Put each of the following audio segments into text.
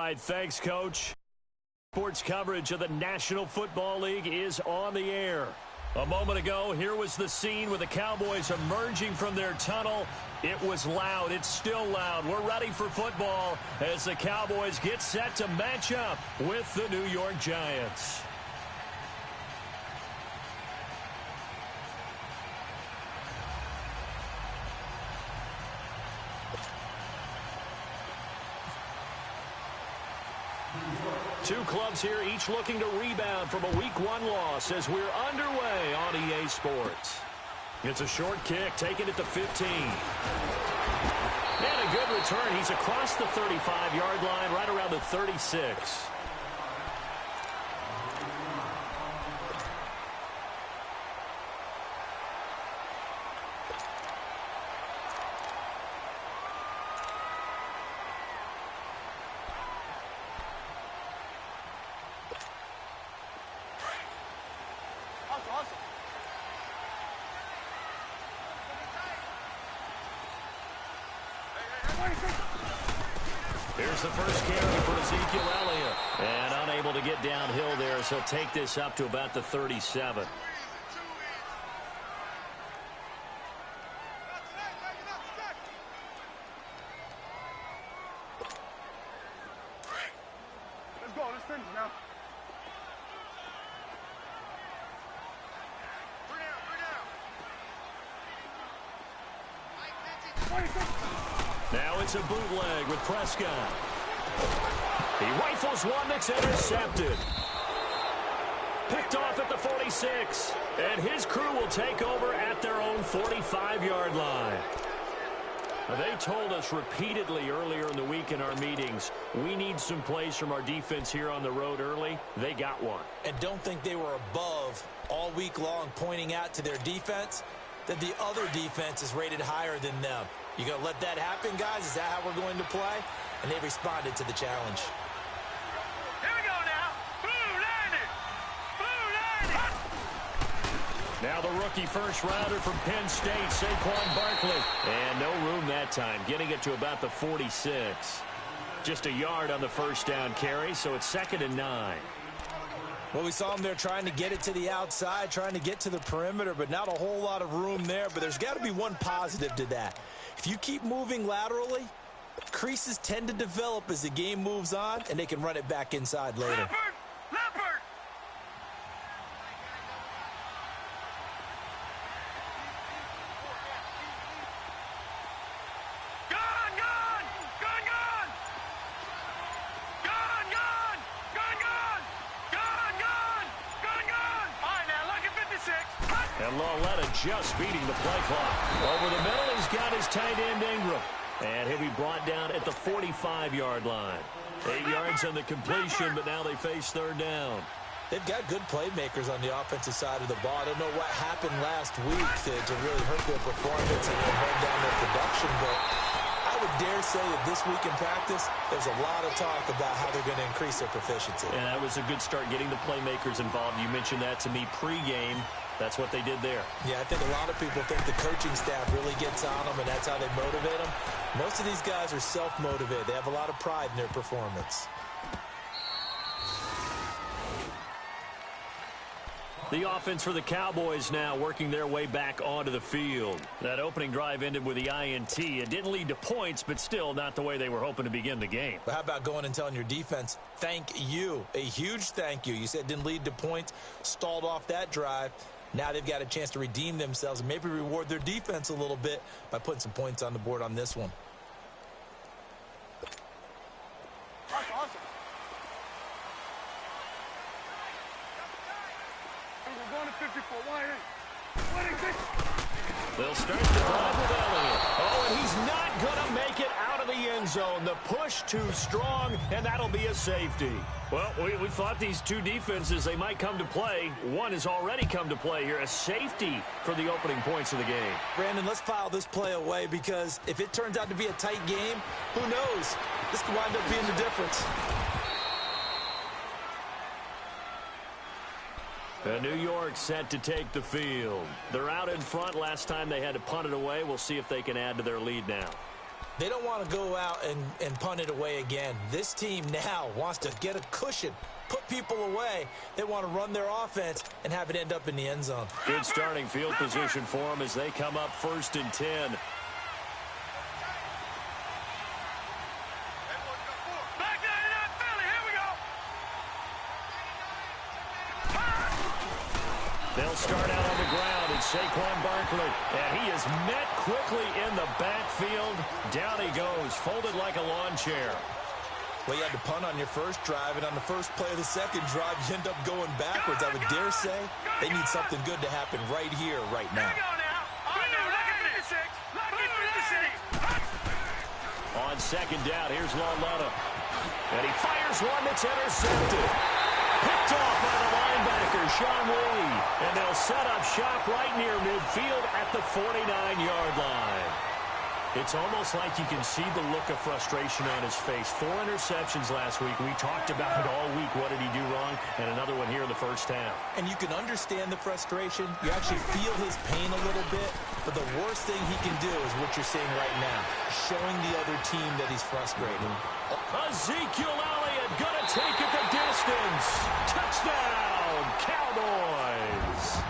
right, thanks, Coach. Sports coverage of the National Football League is on the air. A moment ago, here was the scene with the Cowboys emerging from their tunnel. It was loud. It's still loud. We're ready for football as the Cowboys get set to match up with the New York Giants. Two clubs here, each looking to rebound from a Week 1 loss as we're underway on EA Sports. It's a short kick, taking it to 15. And a good return. He's across the 35-yard line, right around the 36. Here's the first carry for Ezekiel Elliott. And unable to get downhill there, so he'll take this up to about the 37. Let's go. Let's finish now. Now it's a bootleg with Prescott. He rifles one that's intercepted. Picked off at the 46. And his crew will take over at their own 45-yard line. Now, they told us repeatedly earlier in the week in our meetings, we need some plays from our defense here on the road early. They got one. And don't think they were above all week long pointing out to their defense that the other defense is rated higher than them. You going to let that happen, guys? Is that how we're going to play? And they responded to the challenge. Here we go now. Blue landed. Blue landed. Now the rookie first-rounder from Penn State, Saquon Barkley. And no room that time, getting it to about the 46. Just a yard on the first down carry, so it's 2nd and 9. Well, we saw him there trying to get it to the outside, trying to get to the perimeter, but not a whole lot of room there. But there's got to be one positive to that. If you keep moving laterally, creases tend to develop as the game moves on, and they can run it back inside later. Leopard! Leopard! Gone! Gone! Gone! Gone! Gone! Gone! Gone! Gone! Gone! Gone! Gone! Gone! All right, now, look at 56. And Lawletta just beating the play clock. Over the middle, he's got his tight end Ingram. And he'll be brought down at the 45-yard line. 8 yards on the completion, but now they face 3rd down. They've got good playmakers on the offensive side of the ball. I don't know what happened last week to really hurt their performance and hold down their production, but I would dare say that this week in practice, there's a lot of talk about how they're going to increase their proficiency. And that was a good start, getting the playmakers involved. You mentioned that to me pregame. That's what they did there. Yeah, I think a lot of people think the coaching staff really gets on them, and that's how they motivate them. Most of these guys are self-motivated. They have a lot of pride in their performance. The offense for the Cowboys now working their way back onto the field. That opening drive ended with the INT. It didn't lead to points, but still not the way they were hoping to begin the game. But how about going and telling your defense, thank you, a huge thank you. You said it didn't lead to points, stalled off that drive. Now they've got a chance to redeem themselves and maybe reward their defense a little bit by putting some points on the board on this one. Awesome, awesome. We're going to 54. Why? They'll start the drive with Elliott. Oh, and he's not going to make it out of the end zone. The push too strong, and that'll be a safety. Well, we thought these two defenses, they might come to play. One has already come to play here, a safety for the opening points of the game. Brandon, let's file this play away because if it turns out to be a tight game, who knows? This could wind up being the difference. New York set to take the field. They're out in front. Last time they had to punt it away. We'll see if they can add to their lead now. They don't want to go out and punt it away again. This team now wants to get a cushion, put people away. They want to run their offense and have it end up in the end zone. Good starting field position for them as they come up 1st and 10. Back there in that Philly. Here we go. They'll start out on the ground. It's Saquon Barkley. And he is met quickly in the backfield. Down he goes, folded like a lawn chair. Well, you had to punt on your first drive, and on the first play of the second drive, you end up going backwards. I would dare say they need something good to happen right here, right now. Here we go now. Oh, no, look at 56. Look at 56. On second down, here's Lawletta. And he fires one that's intercepted. Picked off by the linebacker, Sean Lee. And they'll set up shop right near midfield at the 49-yard line. It's almost like you can see the look of frustration on his face. 4 interceptions last week. We talked about it all week. What did he do wrong? And another one here in the first half. And you can understand the frustration. You actually feel his pain a little bit. But the worst thing he can do is what you're seeing right now, showing the other team that he's frustrated. Ezekiel Elliott gonna take it the distance. Touchdown, Cowboys.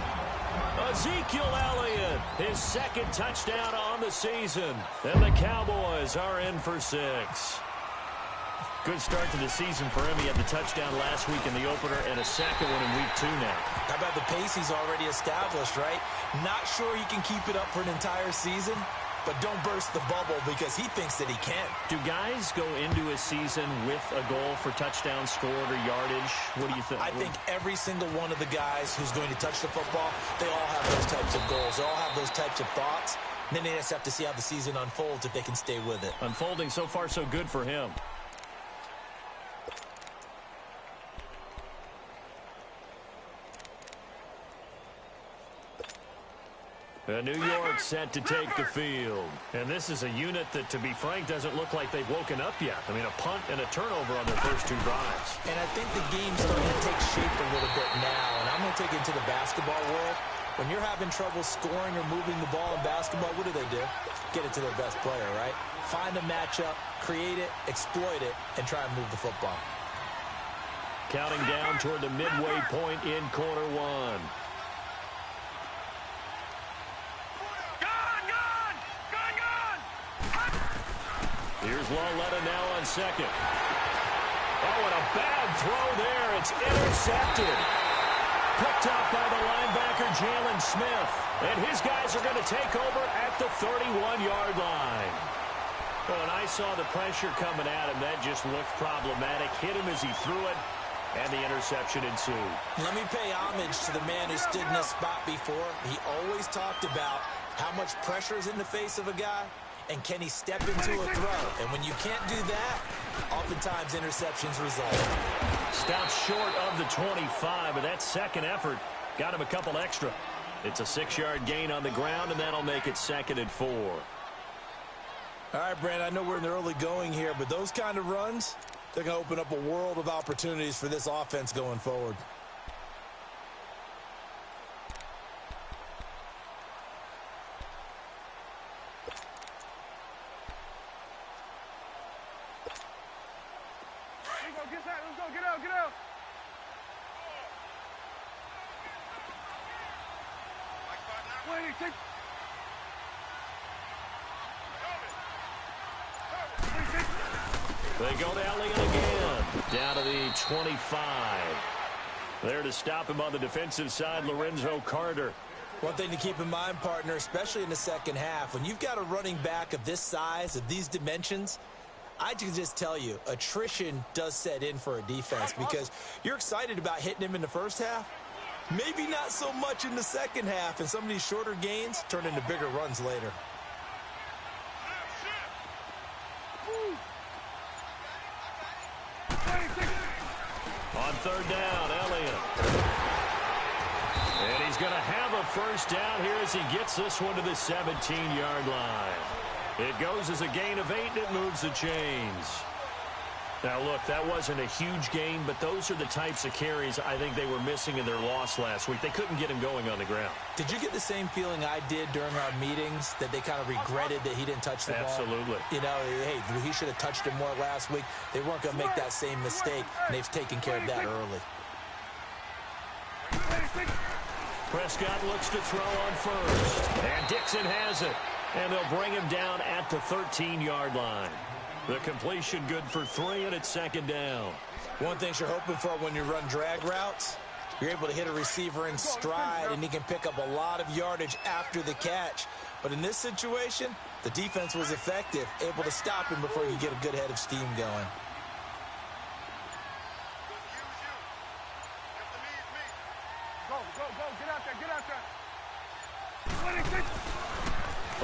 Ezekiel Elliott, his 2nd touchdown on the season. And the Cowboys are in for 6. Good start to the season for him. He had the touchdown last week in the opener and a second one in week 2 now. How about the pace he's already established, right? Not sure he can keep it up for an entire season, but don't burst the bubble because he thinks that he can. Do guys go into a season with a goal for touchdowns scored or yardage? What do you think? I think every single one of the guys who's going to touch the football, they all have those types of goals. They all have those types of thoughts. And then they just have to see how the season unfolds if they can stay with it. Unfolding so far so good for him. New York set to take the field. And this is a unit that, to be frank, doesn't look like they've woken up yet. I mean, a punt and a turnover on their first 2 drives. And I think the game's starting to take shape a little bit now. And I'm going to take it to the basketball world. When you're having trouble scoring or moving the ball in basketball, what do? Get it to their best player, right? Find a matchup, create it, exploit it, and try and move the football. Counting down toward the midway point in quarter 1. Here's Lawletta now on second. Oh, and a bad throw there. It's intercepted. Picked up by the linebacker, Jalen Smith. And his guys are going to take over at the 31-yard line. Well, and I saw the pressure coming at him. That just looked problematic. Hit him as he threw it, and the interception ensued. Let me pay homage to the man who stood in this spot before. He always talked about how much pressure is in the face of a guy. And can he step into a throw? And when you can't do that, oftentimes interceptions result. Stopped short of the 25, but that second effort got him a couple extra. It's a 6-yard gain on the ground, and that'll make it 2nd and 4. All right, Brandon, I know we're in the early going here, but those kind of runs, they're going to open up a world of opportunities for this offense going forward. They go to Elliott again. Down to the 25. There to stop him on the defensive side, Lorenzo Carter. One thing to keep in mind, partner, especially in the second half, when you've got a running back of this size, of these dimensions, I can just tell you, attrition does set in for a defense because you're excited about hitting him in the first half. Maybe not so much in the second half, and some of these shorter gains turn into bigger runs later. On third down, Elliott. And he's going to have a first down here as he gets this one to the 17-yard line. It goes as a gain of 8, and it moves the chains. Now, look, that wasn't a huge gain, but those are the types of carries I think they were missing in their loss last week. They couldn't get him going on the ground. Did you get the same feeling I did during our meetings, that they kind of regretted that he didn't touch the ball? Absolutely. You know, hey, he should have touched it more last week. They weren't going to make that same mistake, and they've taken care of that early. Prescott looks to throw on first. And Dixon has it. And they'll bring him down at the 13-yard line. The completion good for 3, and it's second down. One thing you're hoping for when you run drag routes, you're able to hit a receiver in stride, and he can pick up a lot of yardage after the catch. But in this situation, the defense was effective, able to stop him before you get a good head of steam going.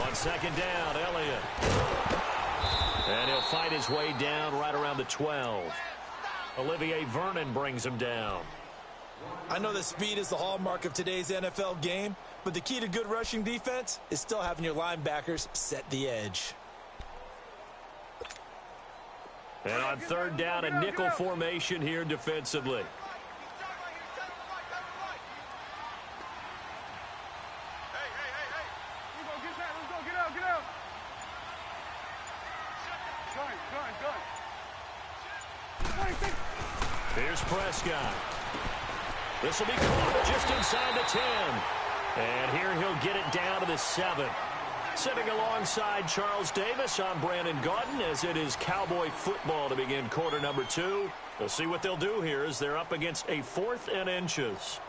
On second down, Elliott. And he'll fight his way down right around the 12. Olivier Vernon brings him down. I know that speed is the hallmark of today's NFL game, but the key to good rushing defense is still having your linebackers set the edge. And on third down, a nickel formation here defensively. Here's Prescott. This will be caught just inside the 10. And here he'll get it down to the 7. Sitting alongside Charles Davis, I'm Brandon Gaudin, as it is Cowboy football to begin quarter number 2. We'll see what they'll do here as they're up against a 4th and inches.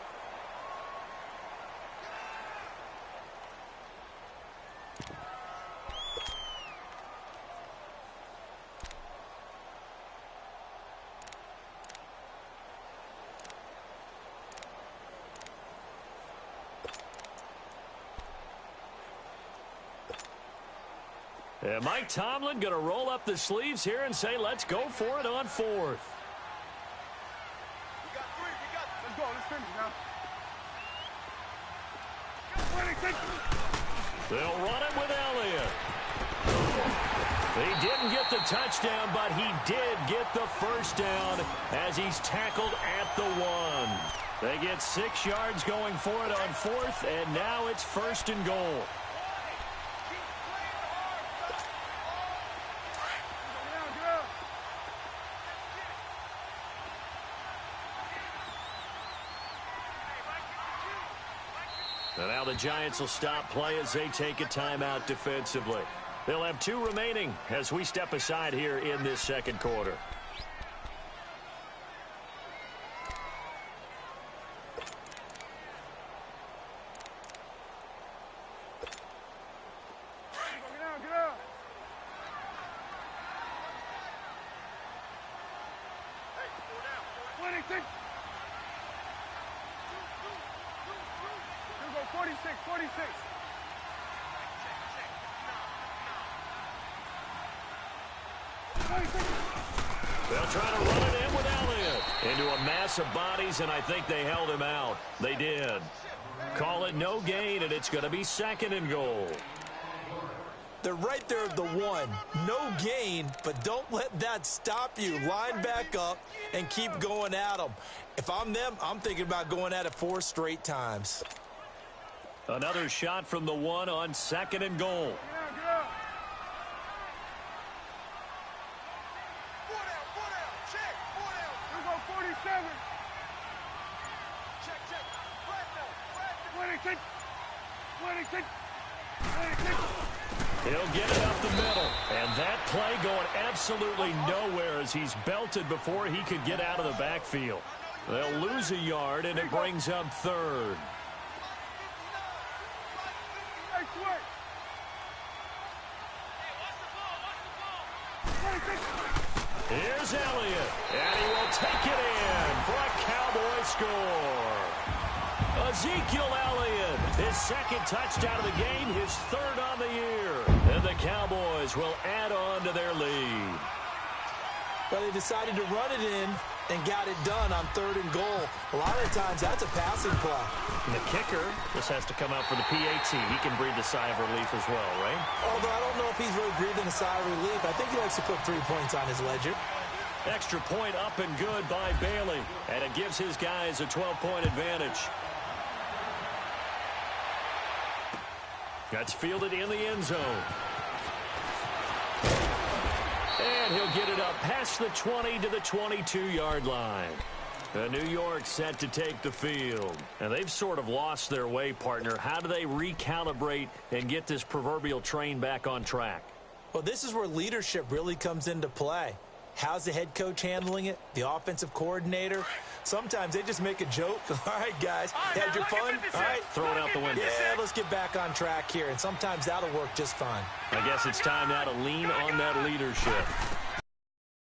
And Mike Tomlin going to roll up the sleeves here and say, let's go for it on 4th. We got 3. Let's go. Let's finish now. They'll run it with Elliott. He didn't get the touchdown, but he did get the first down as he's tackled at the 1. They get 6 yards going for it on 4th, and now it's 1st and goal. And now the Giants will stop play as they take a timeout defensively. They'll have 2 remaining as we step aside here in this second quarter. They'll try to run it in with Elliott into a mass of bodies, and I think they held him out. They did. Call it no gain, and it's going to be 2nd and goal. They're right there at the 1. No gain, but don't let that stop you. Line back up and keep going at them. If I'm them, I'm thinking about going at it 4 straight times. Another shot from the 1 on 2nd and goal. He'll get it up the middle. And that play going absolutely nowhere as he's belted before he could get out of the backfield. They'll lose a yard, and it brings up 3rd. Here's Elliott, and he will take it in for a Cowboy score. Ezekiel Elliott, his 2nd touchdown of the game, his 3rd on the year. And the Cowboys will add on to their lead. Well, they decided to run it in and got it done on 3rd and goal. A lot of the times, that's a passing play. And the kicker just has to come out for the PAT. He can breathe a sigh of relief as well, right? Although I don't know if he's really breathing a sigh of relief. I think he likes to put 3 points on his ledger. Extra point up and good by Bailey. And it gives his guys a 12-point advantage. That's fielded in the end zone. And he'll get it up past the 20 to the 22-yard line. New York set to take the field. And they've sort of lost their way, partner. How do they recalibrate and get this proverbial train back on track? Well, this is where leadership really comes into play. How's the head coach handling it? The offensive coordinator? Sometimes they just make a joke. All right, guys, had your fun? All right, throw it out the window. Yeah, let's get back on track here. And sometimes that'll work just fine. I guess it's time now to lean on that leadership.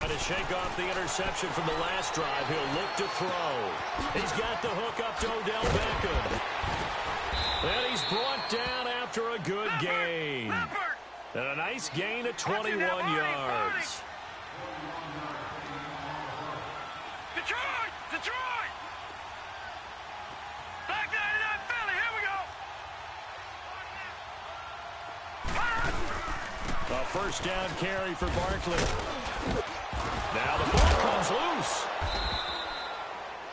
To shake off the interception from the last drive, he'll look to throw. He's got the hook up to Odell Beckham. And he's brought down after a good gain. And a nice gain of 21 yards. Detroit! Back 99 Philly, here we go. A first down carry for Barkley. Now the ball comes loose.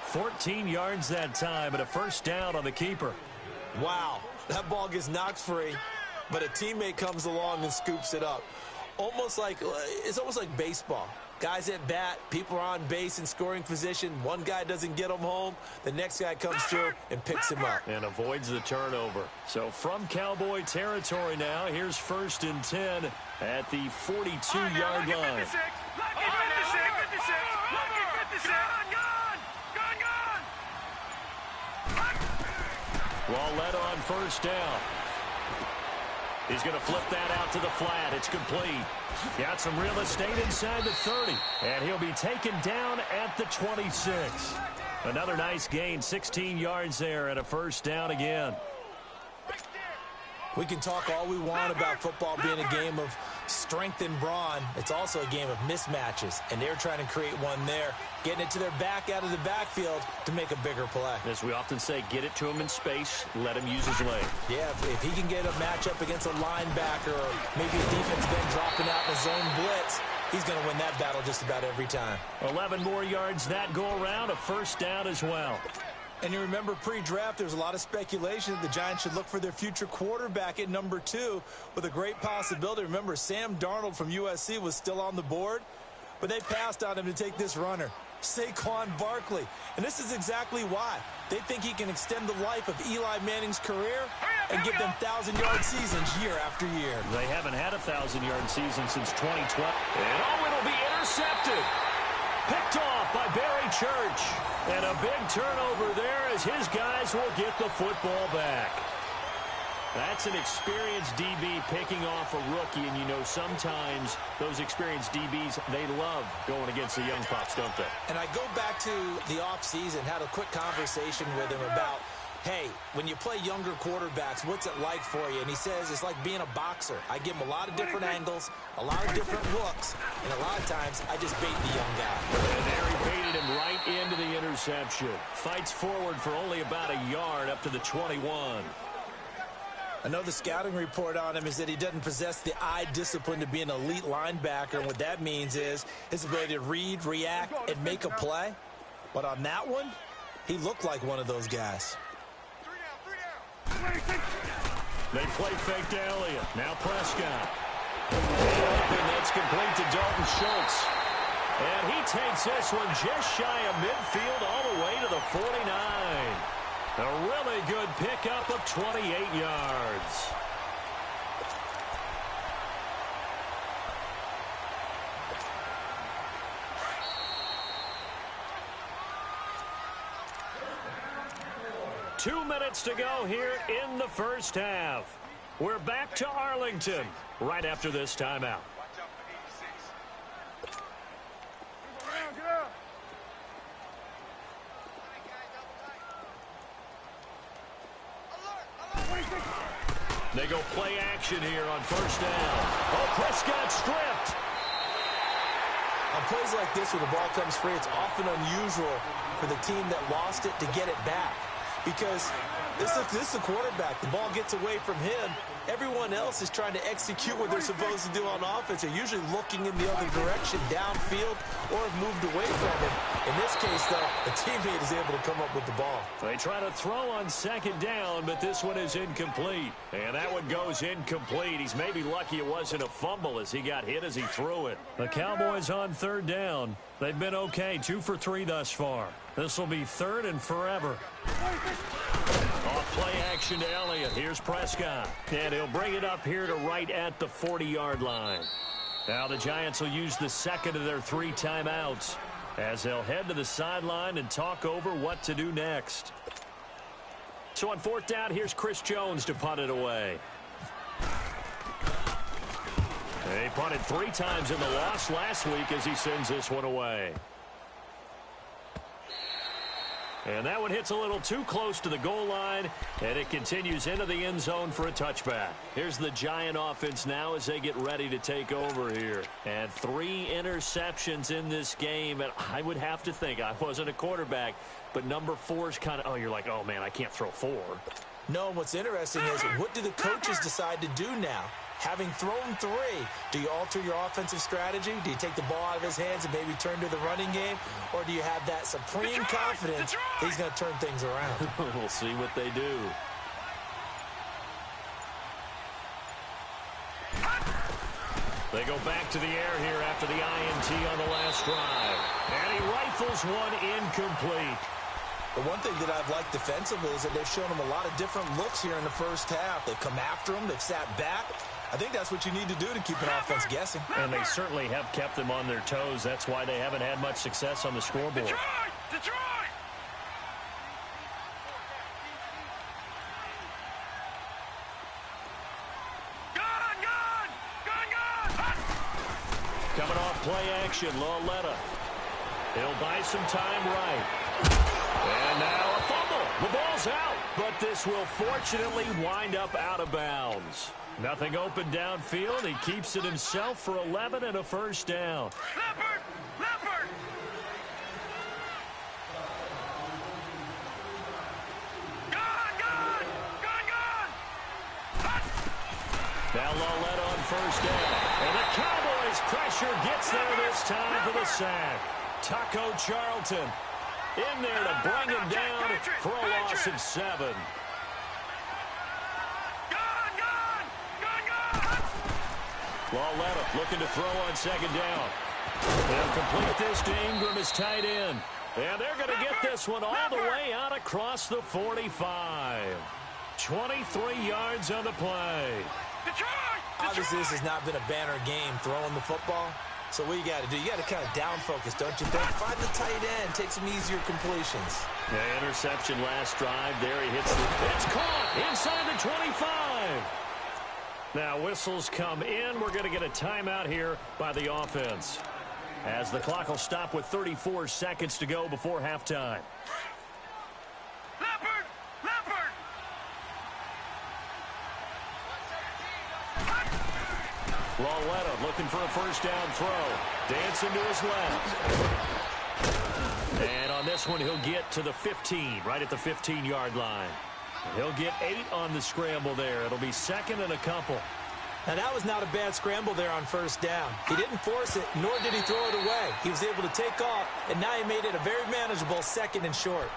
14 yards that time, and a first down on the keeper. Wow, that ball gets knocked free, but a teammate comes along and scoops it up. It's almost like baseball. Guys at bat, people are on base in scoring position. One guy doesn't get him home. The next guy comes through and picks him up. And avoids the turnover. So from Cowboy territory now, here's 1st and 10 at the 42-yard line. Well led on first down. He's going to flip that out to the flat. It's complete. Got some real estate inside the 30. And he'll be taken down at the 26. Another nice gain, 16 yards there, and a first down again. We can talk all we want about football being a game of strength and brawn. It's also a game of mismatches, and they're trying to create one there, getting it to their back out of the backfield to make a bigger play. As we often say, get it to him in space, let him use his leg. Yeah, if he can get a matchup against a linebacker or maybe a defensive end dropping out in a zone blitz, he's going to win that battle just about every time. 11 more yards that go around, a first down as well. And you remember pre-draft, there's a lot of speculation that the Giants should look for their future quarterback at number 2 with a great possibility. Remember, Sam Darnold from USC was still on the board, but they passed on him to take this runner, Saquon Barkley. And this is exactly why. They think he can extend the life of Eli Manning's career and give them 1,000-yard seasons year after year. They haven't had a 1,000-yard season since 2012. And it'll be intercepted. Picked off by Barry Church. And a big turnover there as his guys will get the football back. That's an experienced DB picking off a rookie, and you know sometimes those experienced DBs, they love going against the young pups, don't they? And I go back to the offseason, had a quick conversation with him about, hey, when you play younger quarterbacks, what's it like for you? And he says it's like being a boxer. I give him a lot of different angles, a lot of different looks, and a lot of times I just bait the young guy. And there he baited him right into the interception. Fights forward for only about a yard up to the 21. I know the scouting report on him is that he doesn't possess the eye discipline to be an elite linebacker, and what that means is his ability to read, react, and make a play. But on that one, he looked like one of those guys. They play fake to Elliott. Now Prescott. And that's complete to Dalton Schultz. And he takes this one just shy of midfield all the way to the 49. A really good pickup of 28 yards. Two minutes to go here in the first half. We're back to Arlington right after this timeout. They go play action here on first down. Oh, Prescott stripped. On plays like this where the ball comes free, it's often unusual for the team that lost it to get it back. Because This is the quarterback. The ball gets away from him. Everyone else is trying to execute what they're supposed to do on offense. They're usually looking in the other direction, downfield, or have moved away from him. In this case, though, a teammate is able to come up with the ball. They try to throw on second down, but this one is incomplete. And that one goes incomplete. He's maybe lucky it wasn't a fumble as he got hit as he threw it. The Cowboys on third down. They've been okay, 2 for 3 thus far. This will be third and forever. Off play action to Elliott. Here's Prescott. And he'll bring it up here to right at the 40-yard line. Now the Giants will use the second of their 3 timeouts as they'll head to the sideline and talk over what to do next. So on fourth down, here's Chris Jones to punt it away. He punted 3 times in the loss last week as he sends this one away. And that one hits a little too close to the goal line, and it continues into the end zone for a touchback. Here's the Giant offense now as they get ready to take over here. And 3 interceptions in this game, and I would have to think, I wasn't a quarterback, but number 4 is kind of, oh, you're like, oh, man, I can't throw 4. No, what's interesting is what do the coaches decide to do now? Having thrown 3, do you alter your offensive strategy? Do you take the ball out of his hands and maybe turn to the running game? Or do you have that supreme confidence that he's going to turn things around? We'll see what they do. They go back to the air here after the INT on the last drive. And he rifles one incomplete. The one thing that I've liked defensively is that they've shown him a lot of different looks here in the first half. They've come after him. They've sat back. I think that's what you need to do to keep an offense guessing. And they certainly have kept them on their toes. That's why they haven't had much success on the scoreboard. Detroit! Gun! Coming off play action, Lauletta. He'll buy some time right. And now a fumble. The ball's out, but this will fortunately wind up out of bounds. Nothing open downfield. He keeps it himself for 11 and a first down. Leopard! Gun! Now Lauletta on first down. And the Cowboys pressure gets there this time for the sack. Taco Charlton in there to bring him down for a loss of 7. Lauletta looking to throw on second down. They'll complete this to Ingram as tight end. And they're going to get this one all the way out across the 45. 23 yards on the play. Obviously, this has not been a banner game throwing the football. So what you got to do, you got to kind of down focus, don't you think? Find the tight end, take some easier completions. Yeah, interception last drive. There he hits the... It's caught inside the 25. Now whistles come in. We're going to get a timeout here by the offense, as the clock will stop with 34 seconds to go before halftime. Leopard! Lauletta looking for a first down throw. Dancing to his left. And on this one, he'll get to the 15, right at the 15-yard line. He'll get 8 on the scramble there. It'll be second and a couple. Now, that was not a bad scramble there on first down. He didn't force it, nor did he throw it away. He was able to take off, and now he made it a very manageable second and short.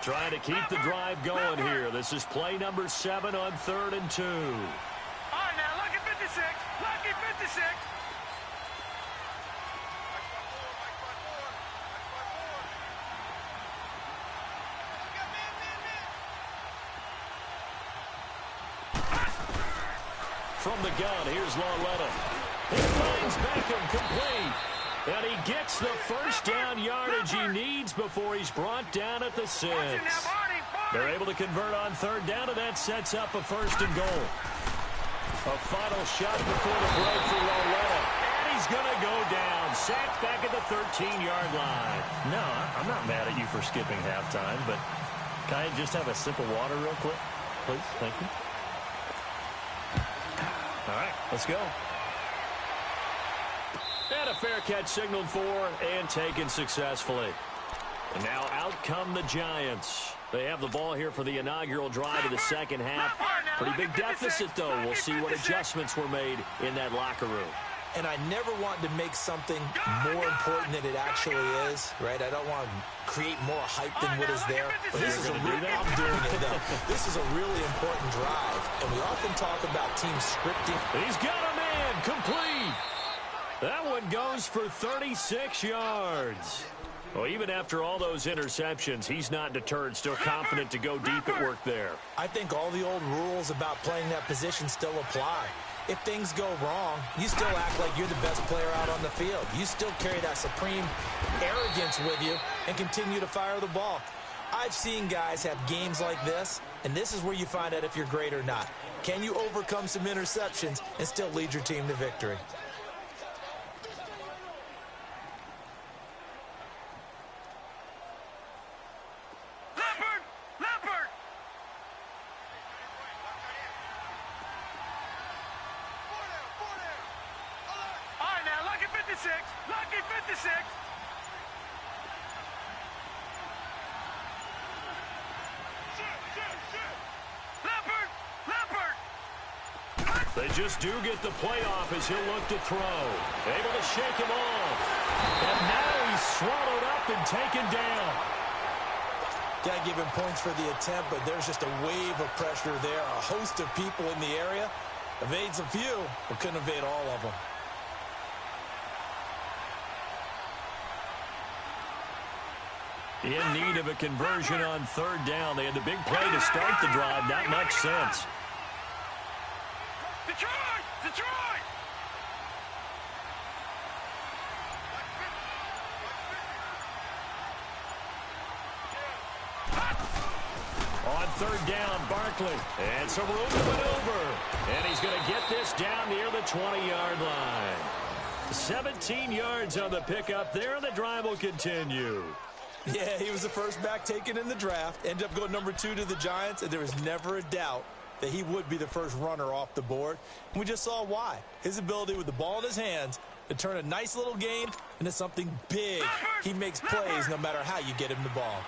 Trying to keep the drive going here. This is play number 7 on 3rd and 2. All right, now, lucky 56. Lucky 56. From the gun, here's Lauletta. He finds Beckham complete. And he gets the first down yardage he needs before he's brought down at the 6. They're able to convert on third down, and that sets up a first and goal. A final shot before the break for Lauletta. And he's going to go down. Sacked back at the 13-yard line. No, I'm not mad at you for skipping halftime, but can I just have a sip of water real quick? Please, thank you. All right, let's go. And a fair catch signaled for and taken successfully. And now out come the Giants. They have the ball here for the inaugural drive of the second half. Pretty big deficit, though. We'll see what adjustments were made in that locker room. And I never want to make something more important than it actually is, right? I don't want to create more hype than what is there. But this is I'm doing it, though. This is a really important drive. And we often talk about teams scripting. He's got a man complete. That one goes for 36 yards. Well, even after all those interceptions, he's not deterred, still confident to go deep at work there. I think all the old rules about playing that position still apply. If things go wrong, you still act like you're the best player out on the field. You still carry that supreme arrogance with you and continue to fire the ball. I've seen guys have games like this, and this is where you find out if you're great or not. Can you overcome some interceptions and still lead your team to victory? Lucky 56. They just do get the playoff as he'll look to throw. Able to shake him off. And now he's swallowed up and taken down. Got to give him points for the attempt, but there's just a wave of pressure there. A host of people in the area. Evades a few, but couldn't evade all of them. In need of a conversion on third down. They had the big play to start the drive. Not much sense. Detroit! Detroit! On third down, Barkley. And some room to maneuver. And he's going to get this down near the 20-yard line. 17 yards on the pickup there. The drive will continue. Yeah, he was the first back taken in the draft. Ended up going number 2 to the Giants, and there was never a doubt that he would be the first runner off the board. And we just saw why. His ability with the ball in his hands to turn a nice little gain into something big. He makes plays no matter how you get him the ball.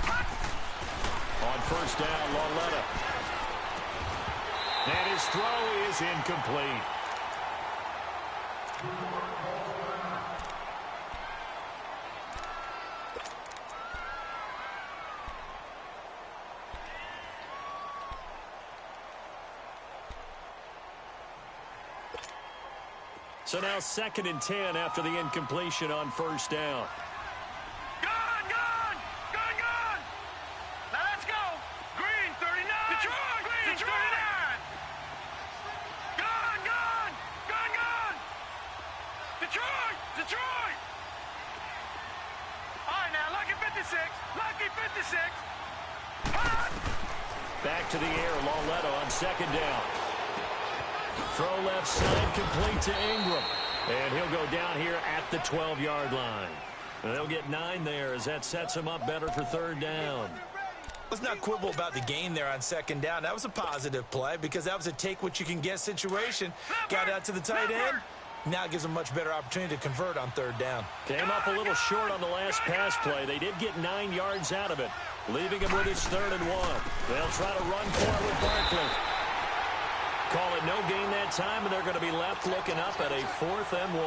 On first down, Lauletta. And his throw is incomplete. So now 2nd and 10 after the incompletion on first down. Gone! Now let's go! Green, 39! Detroit! Green, Detroit! 39! Gone! Detroit! All right, now, Lucky 56! Back to the air, Lauletta on 2nd down. Throw left side, complete to Ingram. And he'll go down here at the 12-yard line. And they'll get 9 there as that sets him up better for 3rd down. Let's not quibble about the gain there on 2nd down. That was a positive play because that was a take-what-you-can-get situation. Got out to the tight end. Now it gives them a much better opportunity to convert on 3rd down. Came up a little short on the last pass play. They did get 9 yards out of it, leaving him with his 3rd and 1. They'll try to run for it with Barkley. Call it no gain that time, and they're going to be left looking up at a 4th and 1.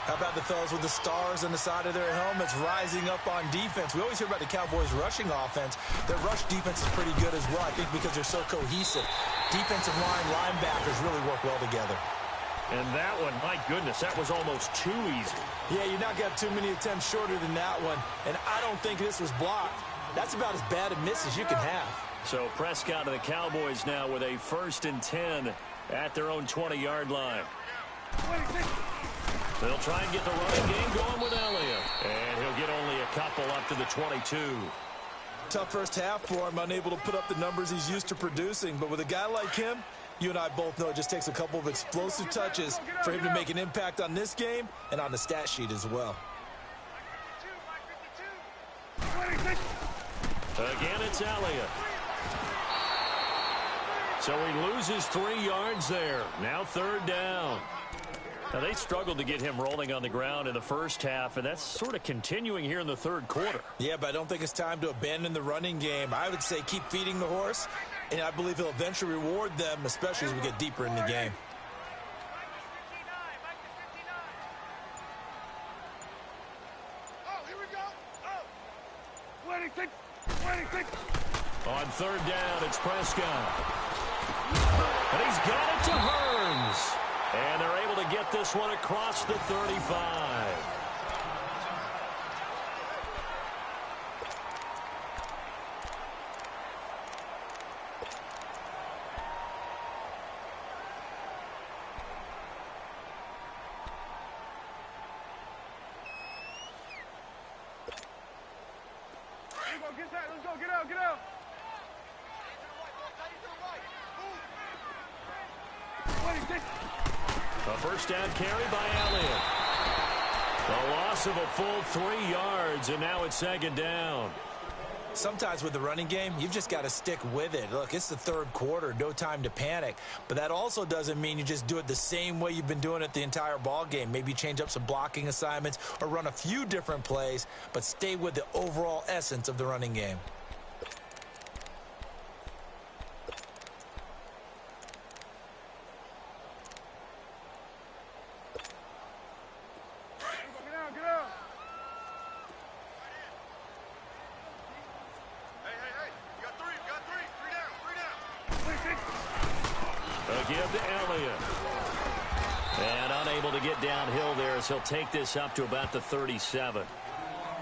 How about the fellas with the stars on the side of their helmets rising up on defense? We always hear about the Cowboys' rushing offense. Their rush defense is pretty good as well, I think, because they're so cohesive. Defensive line, linebackers really work well together. And that one, my goodness, that was almost too easy. Yeah, you not got too many attempts shorter than that one, and I don't think this was blocked. That's about as bad a miss as you can have. So Prescott and the Cowboys now with a 1st and 10 at their own 20-yard line. They'll try and get the running game going with Elliott. And he'll get only a couple up to the 22. Tough first half for him, unable to put up the numbers he's used to producing. But with a guy like him, you and I both know it just takes a couple of explosive touches for him to make an impact on this game and on the stat sheet as well. Again, it's Elliott. So he loses 3 yards there. Now 3rd down. Now, they struggled to get him rolling on the ground in the first half, and that's sort of continuing here in the third quarter. Yeah, but I don't think it's time to abandon the running game. I would say keep feeding the horse, and I believe he'll eventually reward them, especially as we get deeper in the game. On third down, it's Prescott. And he's got it to Hearns. And they're able to get this one across the 35. Let's go, get out, get out. A first down carry by Elliott. The loss of a full 3 yards, and now it's second down. Sometimes with the running game, you've just got to stick with it. Look, it's the third quarter, no time to panic. But that also doesn't mean you just do it the same way you've been doing it the entire ball game. Maybe change up some blocking assignments or run a few different plays, but stay with the overall essence of the running game. Give to Elliott. And unable to get downhill there as he'll take this up to about the 37.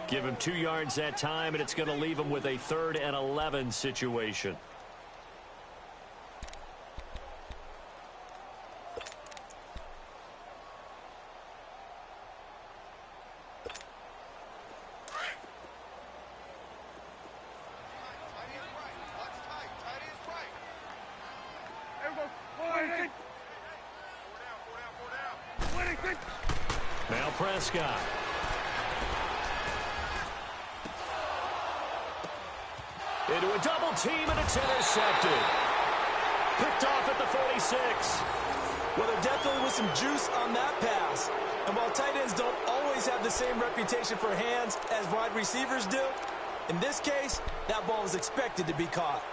Give him 2 yards that time, and it's going to leave him with a 3rd and 11 situation. Now Prescott. Into a double team, and it's intercepted. Picked off at the 46. Well, there definitely was some juice on that pass. And while tight ends don't always have the same reputation for hands as wide receivers do, in this case, that ball was expected to be caught.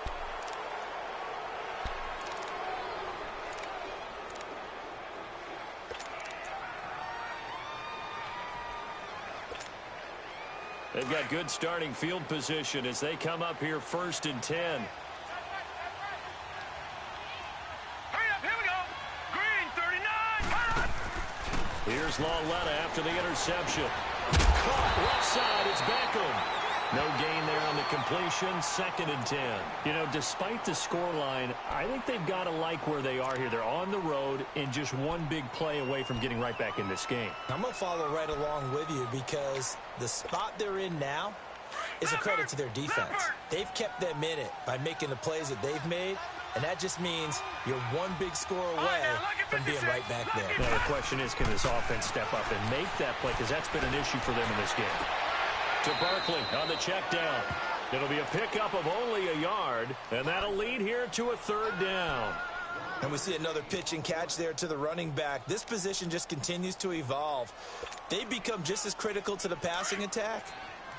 They've got good starting field position as they come up here 1st and 10. Hurry up, here we go. Green, 39. Here's Lauletta after the interception. Caught left side, it's Beckham. No gain there on the completion, 2nd and 10. You know, despite the scoreline, I think they've got to like where they are here. They're on the road and just one big play away from getting right back in this game. I'm going to follow right along with you because the spot they're in now is a credit to their defense. They've kept them in it by making the plays that they've made, and that just means you're one big score away from being right back there. Now, the question is, can this offense step up and make that play? Because that's been an issue for them in this game. To Barkley on the check down. It'll be a pickup of only a yard, and that'll lead here to a 3rd down. And we see another pitch and catch there to the running back. This position just continues to evolve. They become just as critical to the passing attack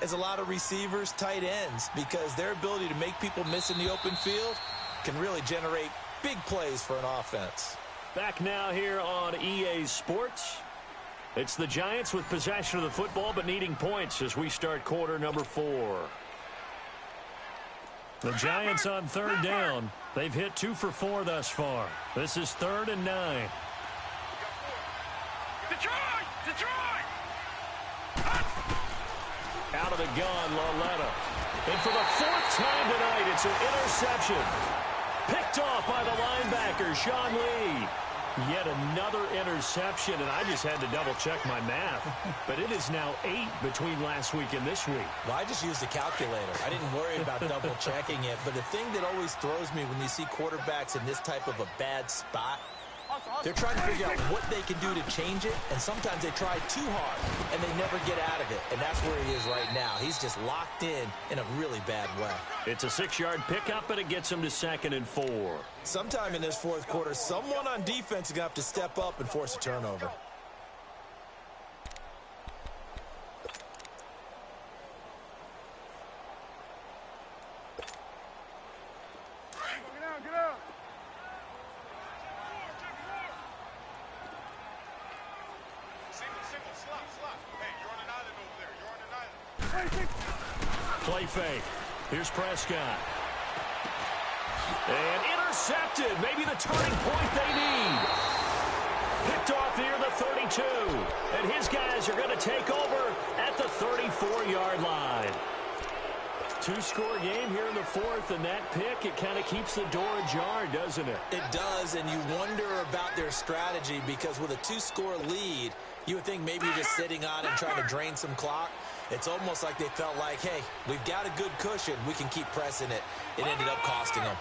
as a lot of receivers, tight ends, because their ability to make people miss in the open field can really generate big plays for an offense. Back now here on EA Sports. It's the Giants with possession of the football but needing points as we start quarter number 4. The Giants on 3rd down. They've hit 2 for 4 thus far. This is 3rd and 9. Detroit! Out of the gun, Lauletta. And for the 4th time tonight, it's an interception. Picked off by the linebacker, Sean Lee. Yet another interception, and I just had to double-check my math. But it is now 8 between last week and this week. Well, I just used a calculator. I didn't worry about double-checking it. But the thing that always throws me when you see quarterbacks in this type of a bad spot, they're trying to figure out what they can do to change it, and sometimes they try too hard, and they never get out of it. And that's where he is right now. He's just locked in a really bad way. It's a 6-yard pickup, and it gets him to 2nd and 4. Sometime in this 4th quarter, someone on defense is going to have to step up and force a turnover. Play fake. Here's Prescott. And intercepted. Maybe the turning point they need. Picked off near the 32. And his guys are going to take over at the 34-yard line. Two-score game here in the fourth, and that pick, it kind of keeps the door ajar, doesn't it? It does, and you wonder about their strategy because with a two-score lead, you would think maybe you're just sitting on it and trying to drain some clock. It's almost like they felt like, hey, we've got a good cushion. We can keep pressing it. It ended up costing them.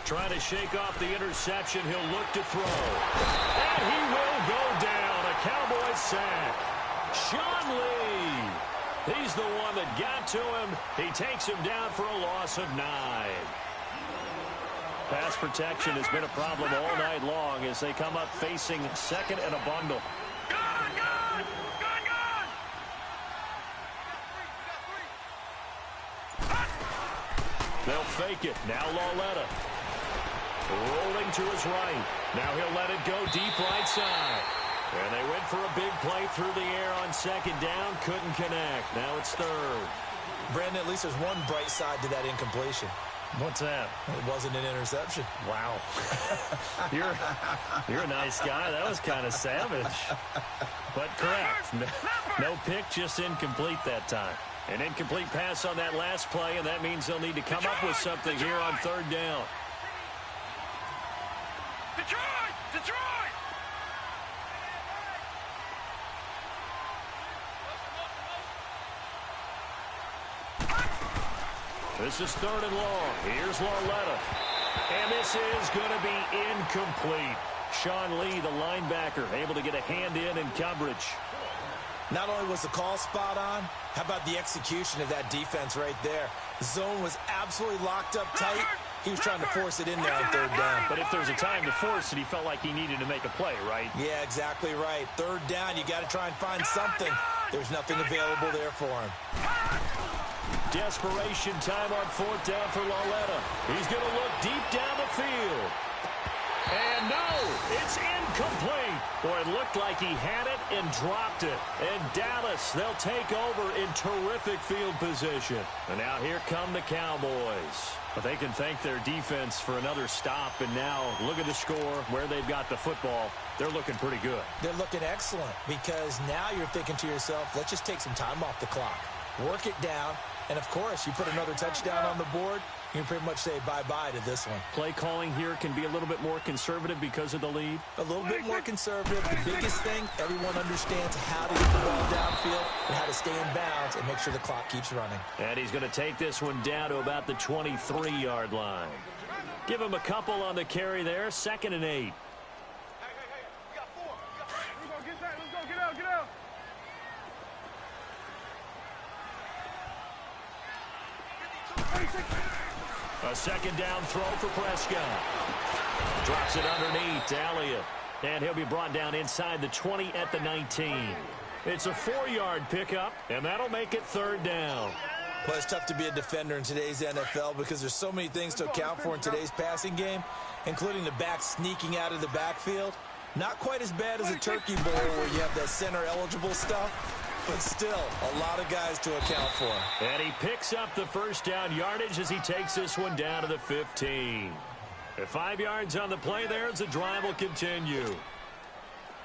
Trying to shake off the interception. He'll look to throw. And he will go down. A Cowboys sack. Sean Lee. He's the one that got to him. He takes him down for a loss of 9. Pass protection has been a problem all night long as they come up facing second and a bundle. They'll fake it. Now Lauletta. Rolling to his right. Now he'll let it go deep right side. And they went for a big play through the air on second down. Couldn't connect. Now it's third. Brandon, at least there's one bright side to that incompletion. What's that? It wasn't an interception. Wow. You're a nice guy. That was kind of savage. But correct. No pick, just incomplete that time. An incomplete pass on that last play, and that means they'll need to come up with something here on third down. Detroit! This is third and long. Here's Lauletta. And this is going to be incomplete. Sean Lee, the linebacker, able to get a hand in coverage. Not only was the call spot on, how about the execution of that defense right there? The zone was absolutely locked up tight. He was trying to force it in there on third down. But if there's a time to force it, he felt like he needed to make a play, right? Yeah, exactly right. Third down, you got to try and find something. There's nothing available there for him. Desperation time on fourth down for Lauletta. He's going to look deep down the field. And no, it's incomplete. Boy, it looked like he had it and dropped it. And Dallas, they'll take over in terrific field position. And now here come the Cowboys. But they can thank their defense for another stop. And now look at the score, where they've got the football. They're looking pretty good. They're looking excellent because now you're thinking to yourself, let's just take some time off the clock. Work it down. And, of course, you put another touchdown on the board, you can pretty much say bye-bye to this one. Play calling here can be a little bit more conservative because of the lead. A little bit more conservative. The biggest thing, everyone understands how to get the ball downfield and how to stay in bounds and make sure the clock keeps running. And he's going to take this one down to about the 23-yard line. Give him a couple on the carry there. 2nd and 8. Hey, we got 4. Let's go, get out. A second down throw for Prescott. Drops it underneath to Elliott. And he'll be brought down inside the 20 at the 19. It's a 4-yard pickup, and that'll make it third down. Well, it's tough to be a defender in today's NFL because there's so many things to account for in today's passing game, including the back sneaking out of the backfield. Not quite as bad as a turkey bowl where you have that center-eligible stuff. But still, a lot of guys to account for. And he picks up the first down yardage as he takes this one down to the 15. At 5 yards on the play there as the drive will continue.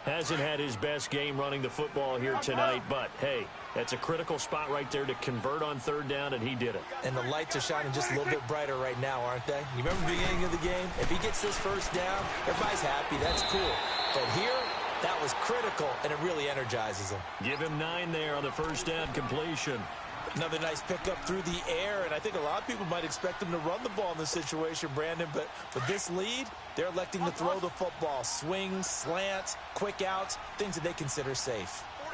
Hasn't had his best game running the football here tonight, but, hey, that's a critical spot right there to convert on third down, and he did it. And the lights are shining just a little bit brighter right now, aren't they? You remember the beginning of the game? If he gets this first down, everybody's happy. That's cool. But here, that was critical, and it really energizes him. Give him 9 there on the first down completion. Another nice pickup through the air, and I think a lot of people might expect him to run the ball in this situation, Brandon, but with this lead, they're electing to throw the football. Swings, slants, quick outs, things that they consider safe. 4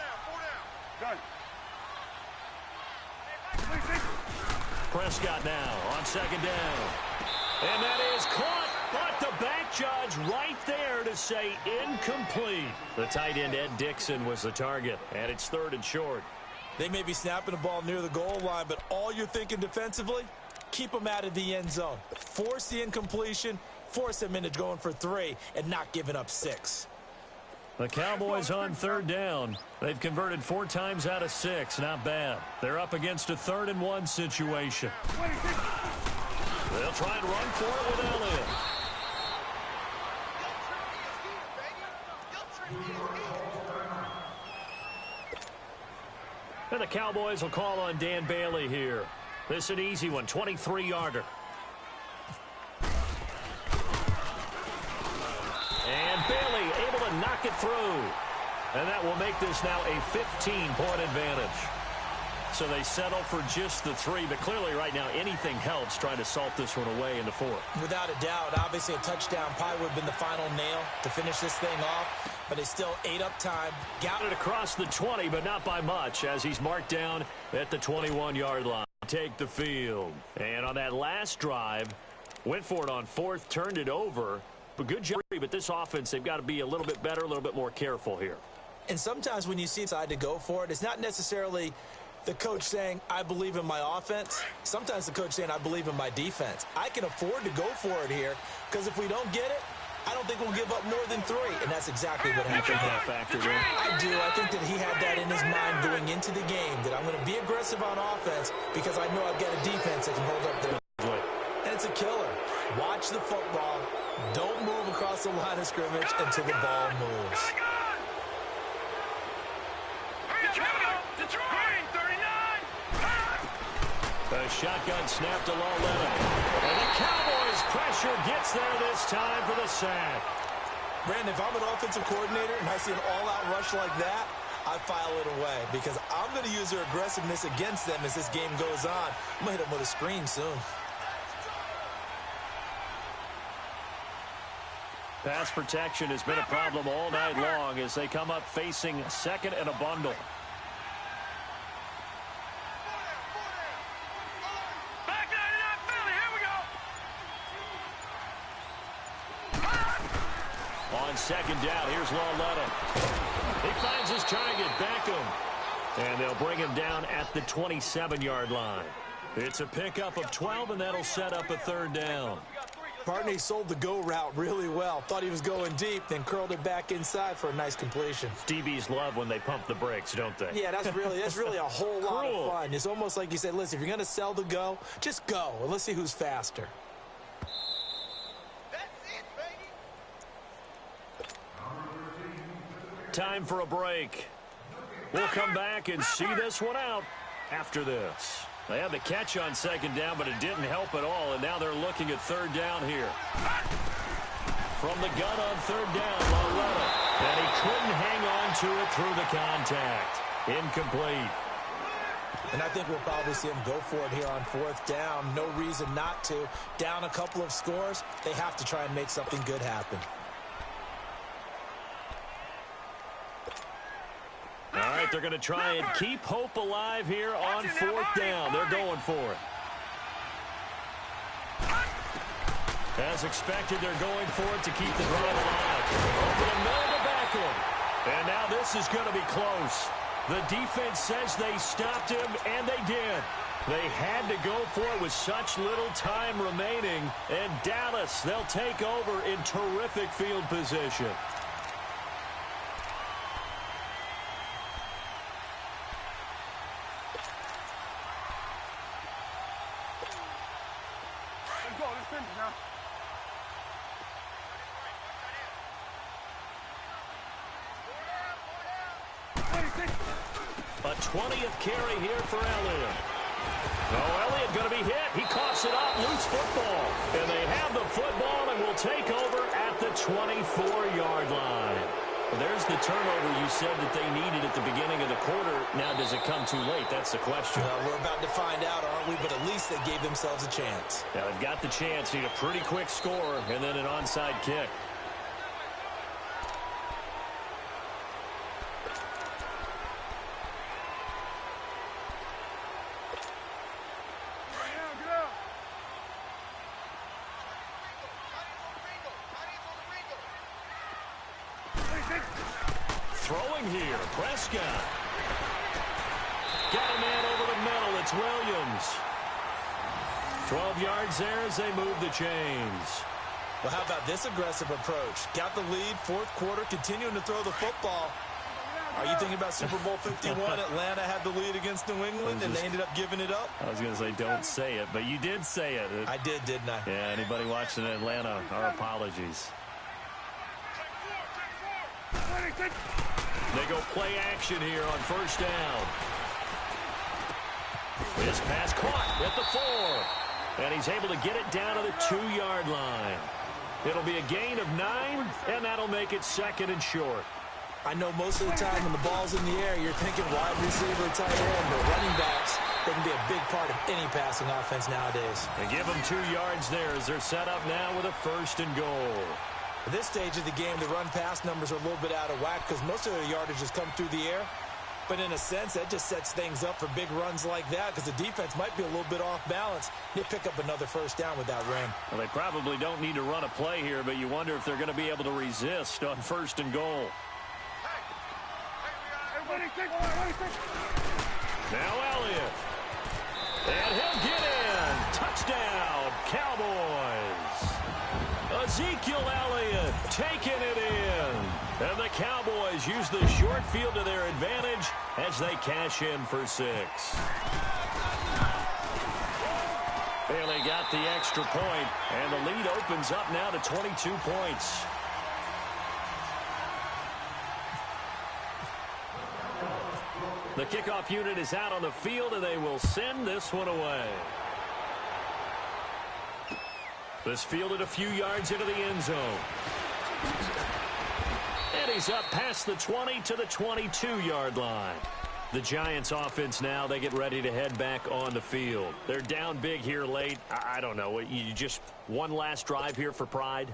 down. Prescott now on second down. And that is caught. But the back judge right there to say incomplete. The tight end, Ed Dixon, was the target, and it's 3rd and short. They may be snapping the ball near the goal line, but all you're thinking defensively, keep them out of the end zone. Force the incompletion, force him into going for 3 and not giving up 6. The Cowboys on third down. They've converted 4 times out of 6. Not bad. They're up against a 3rd and 1 situation. They'll try and run for it with Elliott. And the Cowboys will call on Dan Bailey here. This is an easy one, 23-yarder. And Bailey able to knock it through. And that will make this now a 15-point advantage. So they settle for just the 3, but clearly right now anything helps trying to salt this one away in the 4th. Without a doubt, obviously a touchdown probably would have been the final nail to finish this thing off, but it's still ate up time. Got it across the 20, but not by much as he's marked down at the 21-yard line. Take the field. And on that last drive, went for it on 4th, turned it over. But good job, but this offense, they've got to be a little bit better, a little bit more careful here. And sometimes when you see decide to go for it, it's not necessarily the coach saying, I believe in my offense. Sometimes the coach saying, I believe in my defense. I can afford to go for it here because if we don't get it, I don't think we'll give up more than 3. And that's exactly what happened. I do. I think that he had that in his mind going into the game, that I'm going to be aggressive on offense because I know I've got a defense that can hold up there. And it's a killer. Watch the football. Don't move across the line of scrimmage until the ball moves. The shotgun snap to Lauletta. And the Cowboys pressure gets there this time for the sack. Brandon, if I'm an offensive coordinator and I see an all-out rush like that, I file it away because I'm going to use their aggressiveness against them as this game goes on. I'm going to hit them with a screen soon. Pass protection has been a problem all night long as they come up facing 2nd and a bundle. On 2nd down, here's Lauletta. He finds his target, Beckham. And they'll bring him down at the 27-yard line. It's a pickup of 12, and that'll set up a 3rd down. Barney sold the go route really well. Thought he was going deep, then curled it back inside for a nice completion. DBs love when they pump the brakes, don't they? Yeah, that's really a whole lot of fun. It's almost like you said, listen, if you're going to sell the go, just go, and let's see who's faster. Time for a break. We'll come back and see this one out after this. They had the catch on 2nd down, but it didn't help at all, and now they're looking at 3rd down here. From the gun on 3rd down, Lauletta. And he couldn't hang on to it through the contact. Incomplete. And I think we'll probably see him go for it here on 4th down. No reason not to. Down a couple of scores, they have to try and make something good happen. All right, they're going to try and keep hope alive here on 4th down. They're going for it. As expected, they're going for it to keep the drive alive. Over the middle to Beckham. And now this is going to be close. The defense says they stopped him, and they did. They had to go for it with such little time remaining. And Dallas, they'll take over in terrific field position. A 20th carry here for Elliott. Oh, Elliott going to be hit. He coughs it up. Loose football. And they have the football and will take over at the 24-yard line. Well, there's the turnover you said that they needed at the beginning of the quarter. Now, does it come too late? That's the question. We're about to find out, aren't we? But at least they gave themselves a chance. Now, they've got the chance. Need a pretty quick score and then an onside kick. Throwing here, Prescott. Got a man over the middle. It's Williams. 12 yards there as they move the chains. Well, how about this aggressive approach? Got the lead, fourth quarter, continuing to throw the football. Are you thinking about Super Bowl 51? Atlanta had the lead against New England, and they ended up giving it up? I was going to say don't say it, but you did say it. I did, didn't I? Yeah, anybody watching Atlanta, our apologies. They go play action here on first down. This pass caught at the 4. And he's able to get it down to the 2-yard line. It'll be a gain of 9, and that'll make it second and short. I know most of the time when the ball's in the air, you're thinking wide receiver, tight end, but running backs, they can be a big part of any passing offense nowadays. They give them 2 yards there as they're set up now with a first and goal. At this stage of the game, the run-pass numbers are a little bit out of whack because most of the yardage has come through the air. But in a sense, that just sets things up for big runs like that because the defense might be a little bit off balance. They pick up another first down with that ring. Well, they probably don't need to run a play here, but you wonder if they're going to be able to resist on first and goal. Now Elliott. And he'll get in. Touchdown, Cowboys. Ezekiel Elliott taking it in. And the Cowboys use the short field to their advantage as they cash in for 6. And they got the extra point, and the lead opens up now to 22 points. The kickoff unit is out on the field, and they will send this one away. This fielded a few yards into the end zone. And he's up past the 20 to the 22-yard line. The Giants offense now, they get ready to head back on the field. They're down big here late. I don't know. You just one last drive here for pride?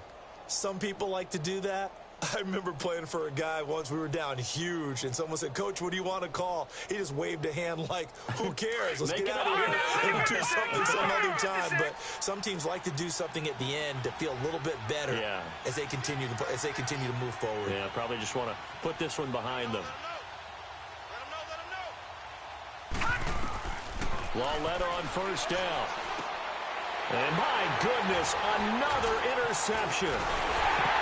Some people like to do that. I remember playing for a guy once. We were down huge, and someone said, "Coach, what do you want to call?" He just waved a hand like, who cares? Let's get out of here and do something some other time. But some teams like to do something at the end to feel a little bit better as they continue to move forward. Yeah, probably just want to put this one behind them. Lauletta on first down. And my goodness, another interception.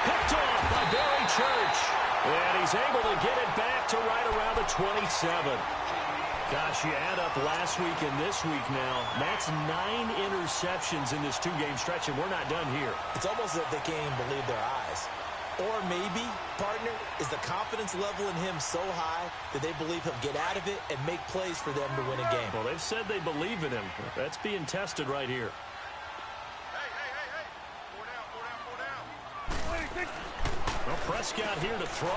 Picked off by Barry Church. And he's able to get it back to right around the 27. Gosh, you add up last week and this week now. That's 9 interceptions in this 2-game stretch, and we're not done here. It's almost as if they can't even believe their eyes. Or maybe, partner, is the confidence level in him so high that they believe he'll get out of it and make plays for them to win a game. Well, they've said they believe in him. That's being tested right here. Well, Prescott here to throw.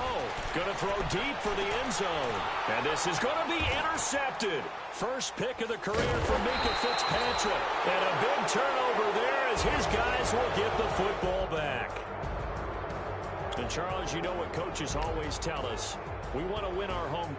Going to throw deep for the end zone. And this is going to be intercepted. First pick of the career for Minkah Fitzpatrick. And a big turnover there as his guys will get the football back. And Charles, you know what coaches always tell us. We want to win our home.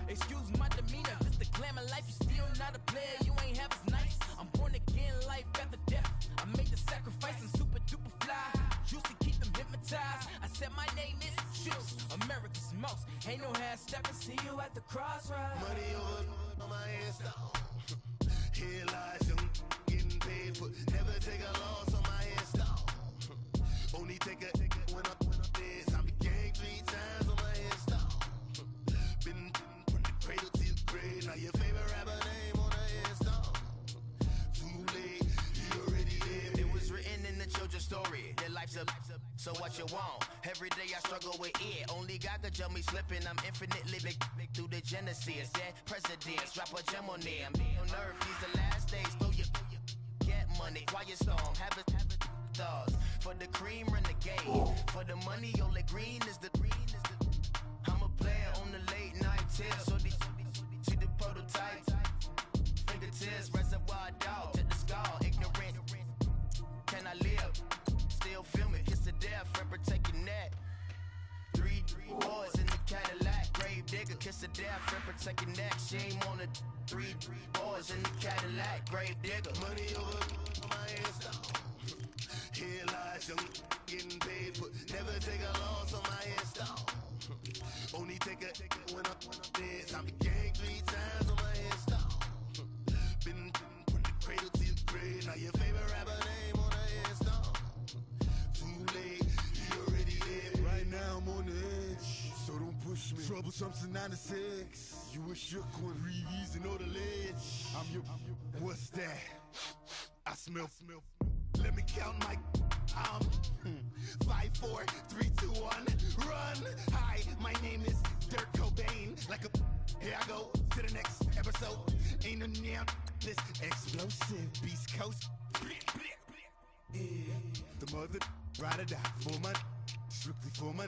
Excuse my demeanor, this the glamour life. You still not a player, you ain't half as nice. I'm born again. again, life after death. I made the sacrifice and super duper fly. Juicy, keep them hypnotized. I said my name is Fumes, America's most. Ain't no half stepping, see you at the crossroads. Money over on my install. Here lies young, getting paid for. Never take a loss on my install. Only take a when I'm dead. I be gang 3 times on my install. Been from the cradle to the grave. Now your favorite rapper name on the install. Too late, he already dead. It was written in the children's story. Their life's a so what you want? Every day I struggle with it. Only God could tell me slipping. I'm infinitely big through the genesis. Yeah, presidents drop a gem on them. On earth, these the last days. Throw your get money, quiet storm. Have it stars for the cream renegade. For the money, only green is the. I'm a player on the late night tips. So these see the prototype. Fingertips, reservoir dog. Check the skull, ignorant. Can I live? Still film it, kiss to death, friend protect your neck. 3 boys in the Cadillac, grave digger, kiss to death, friend protect your neck. Shame on the 3 boys in the Cadillac, grave digger. Money over on my install. Here lies young, getting paid for. Never take a loss on my install. Only take a when I'm dead. I be gang 3 times on my install. Been from the cradle to the grave. Now your favorite rapper name on the install. Too late, he already dead. Right now I'm on the edge, so don't push me. Troublesome since 96. You a shook one, Reeves and all the ledge. I'm your. What's that? I smell. Let me count my. 5, 4, 3, 2, 1, run. Hi, my name is Dirk Cobain. Like a. Here I go to the next episode. Ain't no damn this explosive Beast Coast. Yeah. The mother ride or die for my. Strictly for my.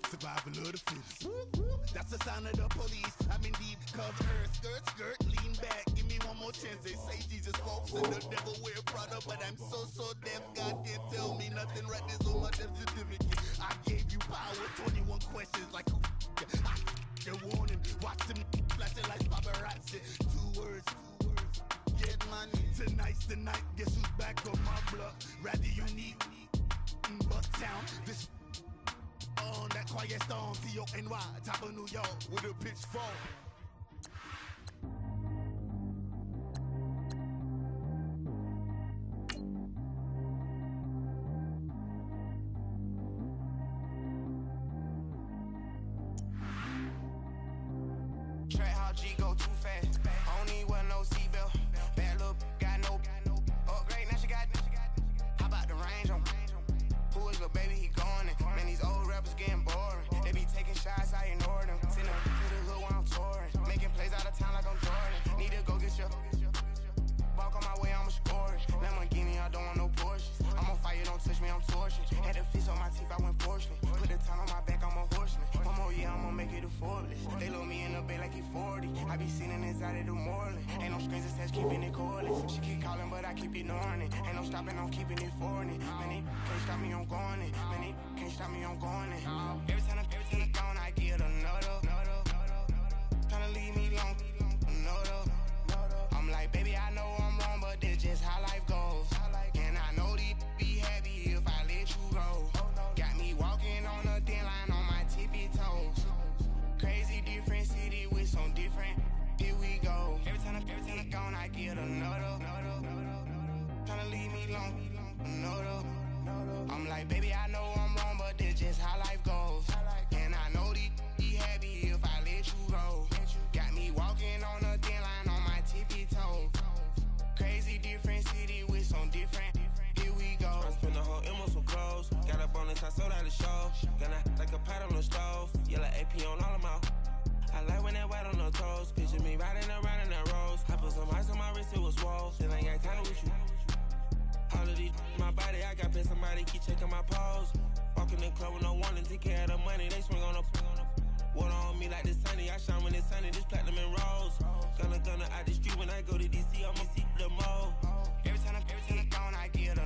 Survival of the fittest. That's the sound of the police. I'm indeed cover earth. Skirt, lean back. Give me one more chance. They say Jesus walks and the devil wear Prada, but I'm so deaf. God can't tell me nothing. Right this on my death certificate. I gave you power. 21 questions like who? Your warning. Watch them flashing like paparazzi. 2 words. Get money. Tonight's the night. Guess who's back on my block? Rather unique. Bucktown. This. On that quiet storm, T-O-N-Y, top of New York, with a pitchfork. Track how G go too fast. I don't need wear no seatbelt. Bad little got no upgrade. Now she got. How about the range on? Who is the baby? He going in. Man, these old rappers getting boring. They be taking shots, I ignore them. Send them to the hood while I'm touring. Making plays out of town like I'm Jordan. Need to go get your. Walk on my way, I'ma score it. Lamborghini, I don't want no Porsches. I'm on fire, don't touch me, I'm torching. Had the fish on my teeth, I went porcelain. Put the time on my back, I'm a horseman. One more year, I'ma make it a Forbes. They load me in the bay like he 40. I be sitting inside of the Moreland. Ain't no strings attached, keeping it cordless. She keep calling, but I keep ignoring it. Ain't no stopping, I'm keeping it for it. Man, they can't stop me, I'm going it. Man, they can't stop me, I'm going it. Every time I gone, I get another. Tryna leave me long, another. I'm like, baby, I know I'm wrong, but this just how life goes. And I know these be happy if I let you go. Got me walking on a thin line on my tippy toes. Crazy different city with some different. Here we go. Every time I gone, I get another. Tryna leave me long, another. I'm like, baby, I know I'm wrong, but this just how life goes. And I know these be happy if I let you go. Got me walking on a thin line on my tippy toes. Crazy different city with some different. Here we go. I spent the whole M on some clothes. Got a bonus, I sold out the show. Gonna like a pot on the stove. Yellow AP on all of my. I like when that white on the toes. Picture me riding around in that rose. I put some ice on my wrist, it was swole. Still ain't got time with you. All of these my body, I got paid somebody keep checking my pose. Walking in the club with no warning, take care of the money. They swing on the. Water on me like the sunny, I shine when it's sunny. This platinum and rose. Gonna out the street when I go to DC, I'ma see the mall. Every time I gone, I get a